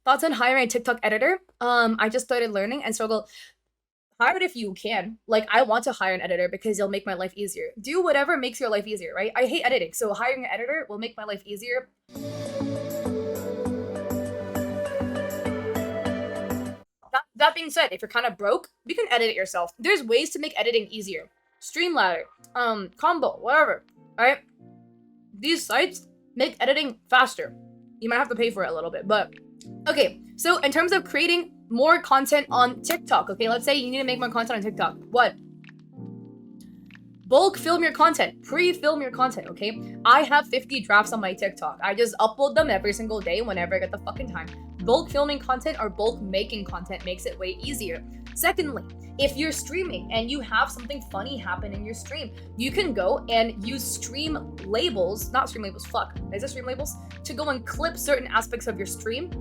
Thoughts on hiring a TikTok editor? I just started learning and struggle. Hire it if you can. Like, I want to hire an editor because it'll make my life easier. Do whatever makes your life easier, right? I hate editing, so hiring an editor will make my life easier. That being said, if you're kind of broke, you can edit it yourself. There's ways to make editing easier. Streamladder, Combo, whatever. Alright? These sites make editing faster. You might have to pay for it a little bit, but okay. So in terms of creating more content on TikTok, okay, let's say you need to make more content on TikTok. What? Bulk film your content, pre-film your content, okay? I have 50 drafts on my TikTok. I just upload them every single day whenever I get the fucking time. Bulk filming content or bulk making content makes it way easier. Secondly, if you're streaming and you have something funny happen in your stream, you can go and use stream labels, not stream labels, is it stream labels? To go and clip certain aspects of your stream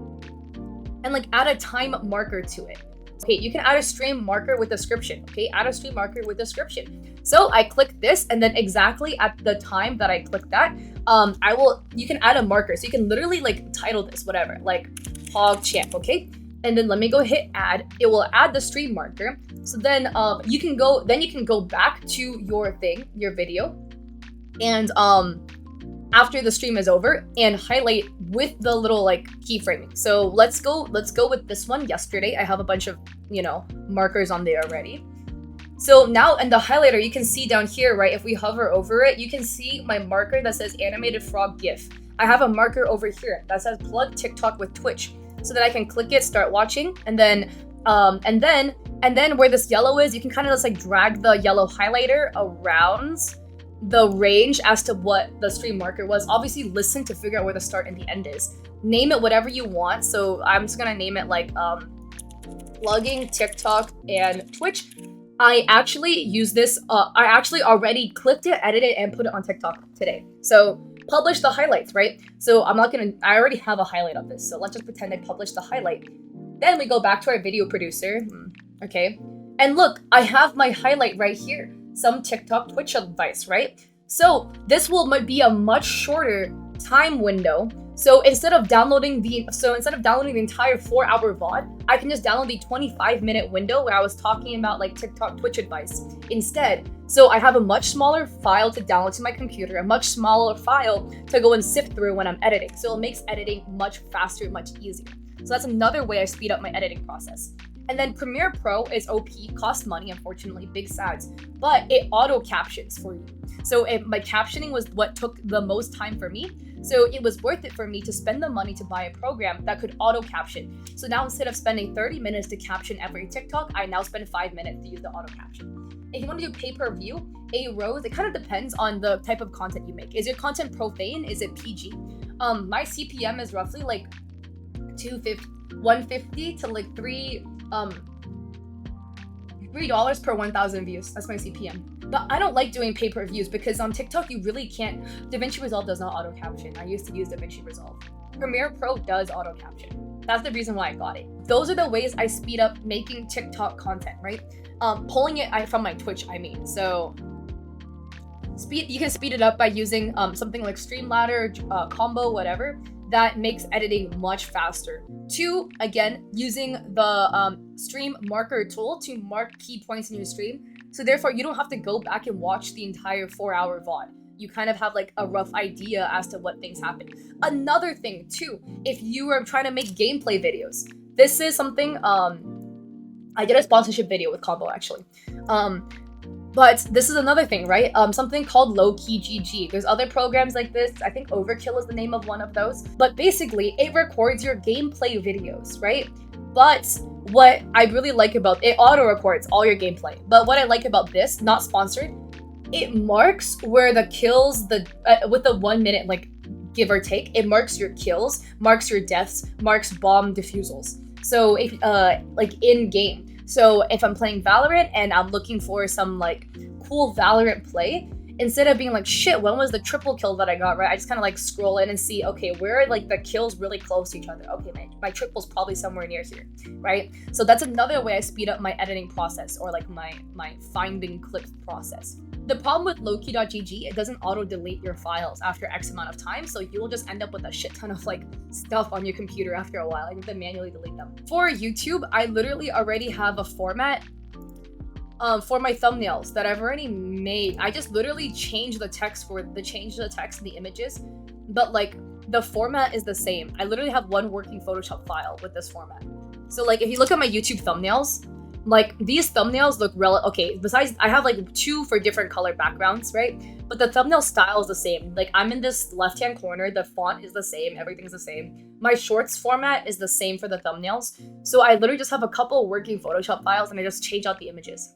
and like add a time marker to it. Okay, you can add a stream marker with description, okay? Add a stream marker with description. So I click this and then exactly at the time that I click that, you can add a marker. So you can literally like title this, whatever, like Hog Champ, okay? And then let me go hit add. It will add the stream marker. So then you can go back to your thing, your video, and after the stream is over and highlight with the little like keyframing. So let's go with this one. Yesterday, I have a bunch of, markers on there already. So now in the highlighter, you can see down here, right? If we hover over it, you can see my marker that says animated frog GIF. I have a marker over here that says plug TikTok with Twitch, so that I can click it, start watching, and then where this yellow is, you can kind of just like drag the yellow highlighter around the range as to what the stream marker was. Obviously, listen to figure out where the start and the end is. Name it whatever you want. So I'm just gonna name it like plugging TikTok and Twitch. I actually use this. I actually already clipped it, edited it, and put it on TikTok today. So publish the highlights, right? So I already have a highlight of this. So let's just pretend I published the highlight. Then we go back to our video producer. Okay. And look, I have my highlight right here. Some TikTok Twitch advice, right? So this might be a much shorter time window. So instead of downloading the entire 4-hour VOD, I can just download the 25-minute window where I was talking about like TikTok Twitch advice instead. So I have a much smaller file to download to my computer, a much smaller file to go and sift through when I'm editing. So it makes editing much faster, much easier. So that's another way I speed up my editing process. And then Premiere Pro is OP, costs money, unfortunately, big sads, but it auto captions for you. So my captioning was what took the most time for me. So it was worth it for me to spend the money to buy a program that could auto caption. So now instead of spending 30 minutes to caption every TikTok, I now spend 5 minutes to use the auto caption. If you want to do pay-per-view, it kind of depends on the type of content you make. Is your content profane? Is it PG? My CPM is roughly like 150 to like $3 per 1,000 views. That's my CPM. But I don't like doing pay-per-views because on TikTok you really can't. DaVinci Resolve does not auto caption. I used to use DaVinci Resolve. Premiere Pro does auto caption. That's the reason why I got it. Those are the ways I speed up making TikTok content, right? Pulling it from my Twitch, I mean. So you can speed it up by using something like Streamladder, Combo, whatever. That makes editing much faster. 2, again, using the stream marker tool to mark key points in your stream. So therefore, you don't have to go back and watch the entire 4-hour VOD. You kind of have like a rough idea as to what things happen. Another thing too, if you are trying to make gameplay videos, this is something, I did a sponsorship video with Combo actually. But this is another thing, right? Something called low-key GG. There's other programs like this. I think Overkill is the name of one of those. But basically, it records your gameplay videos, right? But what I really like about it, auto-records all your gameplay. But what I like about this, not sponsored, it marks where the kills, with the 1 minute, like, give or take, it marks your kills, marks your deaths, marks bomb defusals. So, if like, in-game. So if I'm playing Valorant and I'm looking for some like cool Valorant play, instead of being like, shit, when was the triple kill that I got, right? I just kind of like scroll in and see, okay, where are like the kills really close to each other? Okay, my triple's probably somewhere near here, right? So that's another way I speed up my editing process, or like my finding clips process. The problem with Loki.gg, it doesn't auto-delete your files after X amount of time, so you'll just end up with a shit ton of like stuff on your computer after a while. You have to manually delete them. For YouTube, I literally already have a format for my thumbnails that I've already made. I just literally change the text and the images, but like the format is the same. I literally have one working Photoshop file with this format. So like if you look at my YouTube thumbnails, like these thumbnails look okay, besides I have like 2 for different color backgrounds, right? But the thumbnail style is the same. Like I'm in this left-hand corner, the font is the same, everything's the same. My shorts format is the same for the thumbnails. So I literally just have a couple working Photoshop files and I just change out the images.